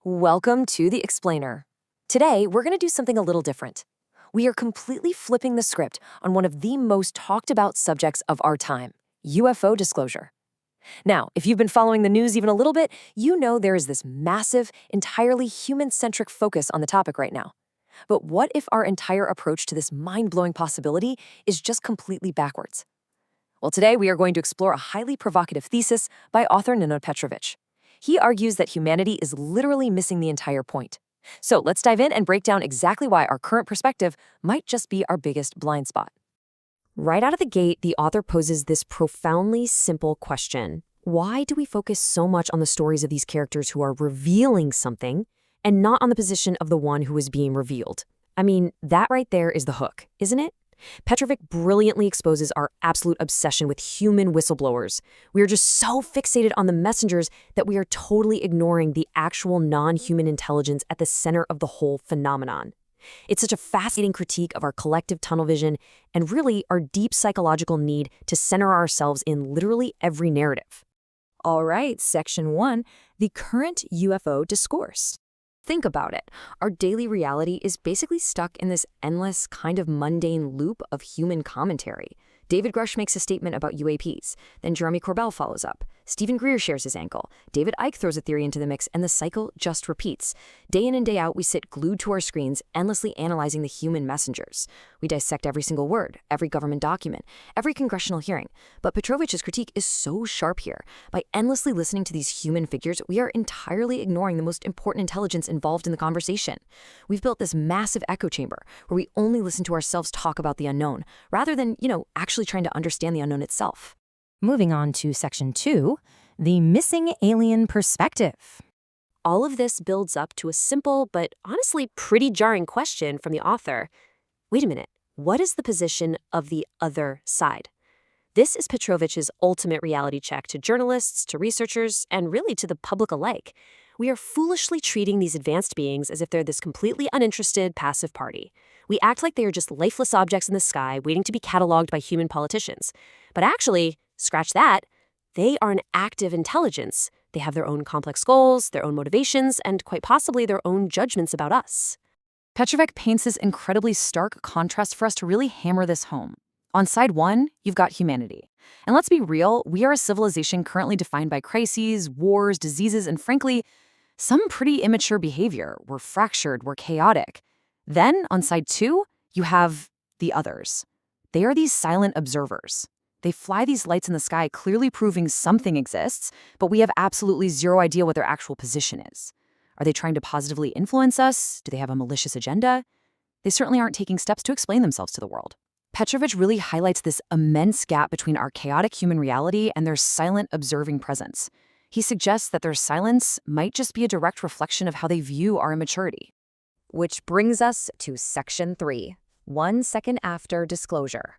Welcome to the Explainer. Today, we're going to do something a little different. We are completely flipping the script on one of the most talked about subjects of our time, UFO disclosure. Now, if you've been following the news even a little bit, you know there is this massive, entirely human-centric focus on the topic right now. But what if our entire approach to this mind-blowing possibility is just completely backwards? Well, today we are going to explore a highly provocative thesis by author Nino Petrovich. He argues that humanity is literally missing the entire point. So let's dive in and break down exactly why our current perspective might just be our biggest blind spot. Right out of the gate, the author poses this profoundly simple question. Why do we focus so much on the stories of these characters who are revealing something and not on the position of the one who is being revealed? I mean, that right there is the hook, isn't it? Petrovich brilliantly exposes our absolute obsession with human whistleblowers. We are just so fixated on the messengers that we are totally ignoring the actual non-human intelligence at the center of the whole phenomenon. It's such a fascinating critique of our collective tunnel vision and really our deep psychological need to center ourselves in literally every narrative. All right, Section 1, the current UFO discourse. Think about it. Our daily reality is basically stuck in this endless, kind of mundane loop of human commentary. David Grush makes a statement about UAPs. Then Jeremy Corbell follows up. Stephen Greer shares his angle. David Icke throws a theory into the mix, and the cycle just repeats. Day in and day out, we sit glued to our screens, endlessly analyzing the human messengers. We dissect every single word, every government document, every congressional hearing. But Petrovich's critique is so sharp here. By endlessly listening to these human figures, we are entirely ignoring the most important intelligence involved in the conversation. We've built this massive echo chamber where we only listen to ourselves talk about the unknown, rather than, actually trying to understand the unknown itself. Moving on to Section 2, the missing alien perspective. All of this builds up to a simple but honestly pretty jarring question from the author. Wait a minute, what is the position of the other side? This is Petrovich's ultimate reality check to journalists, to researchers, and really to the public alike. We are foolishly treating these advanced beings as if they're this completely uninterested, passive party. We act like they are just lifeless objects in the sky waiting to be cataloged by human politicians. But actually, scratch that, they are an active intelligence. They have their own complex goals, their own motivations, and quite possibly their own judgments about us. Petrovich paints this incredibly stark contrast for us to really hammer this home. On side one, you've got humanity. And let's be real, we are a civilization currently defined by crises, wars, diseases, and frankly, some pretty immature behavior. We're fractured, we're chaotic. Then, on side two, you have the others. They are these silent observers. They fly these lights in the sky, clearly proving something exists, but we have absolutely zero idea what their actual position is. Are they trying to positively influence us? Do they have a malicious agenda? They certainly aren't taking steps to explain themselves to the world. Petrovich really highlights this immense gap between our chaotic human reality and their silent observing presence. He suggests that their silence might just be a direct reflection of how they view our immaturity. Which brings us to Section 3, 1 second after disclosure.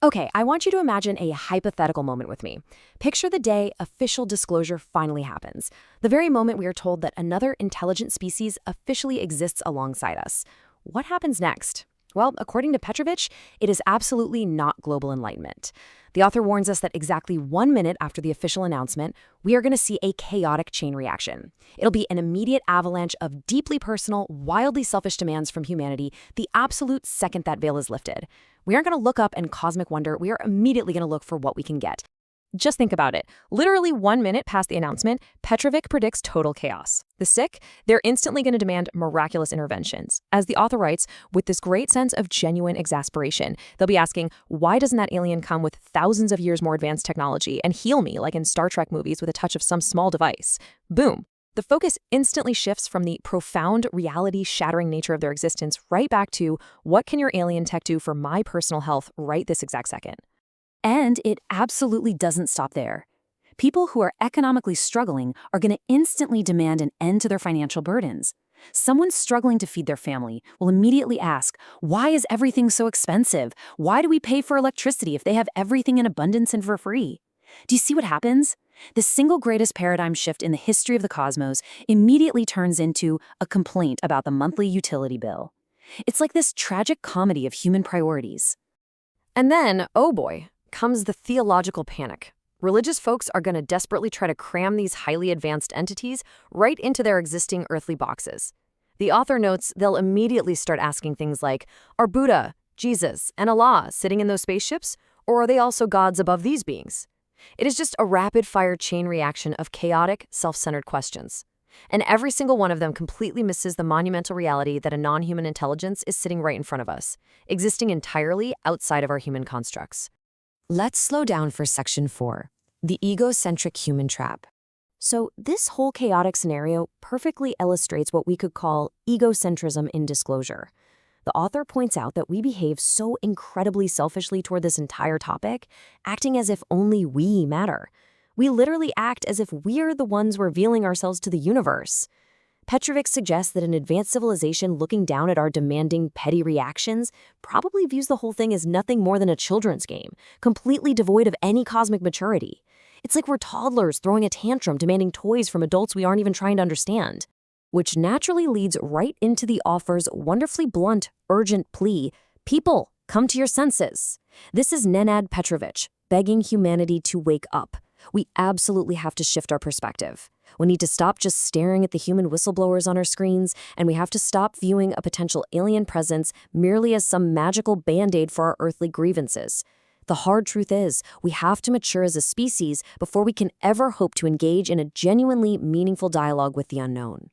Okay, I want you to imagine a hypothetical moment with me. Picture the day official disclosure finally happens, the very moment we are told that another intelligent species officially exists alongside us. What happens next? Well, according to Petrovich, it is absolutely not global enlightenment. The author warns us that exactly 1 minute after the official announcement, we are going to see a chaotic chain reaction. It'll be an immediate avalanche of deeply personal, wildly selfish demands from humanity the absolute second that veil is lifted. We aren't going to look up and cosmic wonder, we are immediately going to look for what we can get. Just think about it. Literally 1 minute past the announcement, Petrovich predicts total chaos. The sick, they're instantly going to demand miraculous interventions. As the author writes, with this great sense of genuine exasperation, they'll be asking, why doesn't that alien come with thousands of years more advanced technology and heal me like in Star Trek movies with a touch of some small device? Boom. The focus instantly shifts from the profound, reality-shattering nature of their existence right back to, what can your alien tech do for my personal health right this exact second? And it absolutely doesn't stop there. People who are economically struggling are going to instantly demand an end to their financial burdens. Someone struggling to feed their family will immediately ask, why is everything so expensive? Why do we pay for electricity if they have everything in abundance and for free? Do you see what happens? The single greatest paradigm shift in the history of the cosmos immediately turns into a complaint about the monthly utility bill. It's like this tragic comedy of human priorities. And then, oh boy, comes the theological panic. Religious folks are going to desperately try to cram these highly advanced entities right into their existing earthly boxes. The author notes they'll immediately start asking things like, are Buddha, Jesus, and Allah sitting in those spaceships, or are they also gods above these beings? It is just a rapid-fire chain reaction of chaotic, self-centered questions. And every single one of them completely misses the monumental reality that a non-human intelligence is sitting right in front of us, existing entirely outside of our human constructs. Let's slow down for section 4, the egocentric human trap. So this whole chaotic scenario perfectly illustrates what we could call egocentrism in disclosure. The author points out that we behave so incredibly selfishly toward this entire topic, acting as if only we matter. We literally act as if we're the ones revealing ourselves to the universe. Petrovic suggests that an advanced civilization looking down at our demanding, petty reactions probably views the whole thing as nothing more than a children's game, completely devoid of any cosmic maturity. It's like we're toddlers throwing a tantrum demanding toys from adults we aren't even trying to understand. Which naturally leads right into the author's wonderfully blunt, urgent plea, people, come to your senses. This is Nenad Petrovic, begging humanity to wake up. We absolutely have to shift our perspective. We need to stop just staring at the human whistleblowers on our screens, and we have to stop viewing a potential alien presence merely as some magical band-aid for our earthly grievances. The hard truth is, we have to mature as a species before we can ever hope to engage in a genuinely meaningful dialogue with the unknown.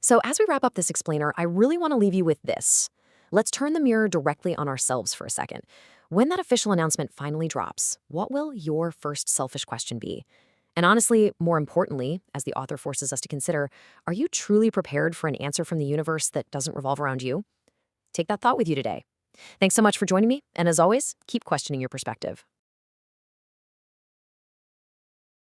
So as we wrap up this explainer, I really want to leave you with this. Let's turn the mirror directly on ourselves for a second. When that official announcement finally drops, what will your first selfish question be? And honestly, more importantly, as the author forces us to consider, are you truly prepared for an answer from the universe that doesn't revolve around you? Take that thought with you today. Thanks so much for joining me, and as always, keep questioning your perspective.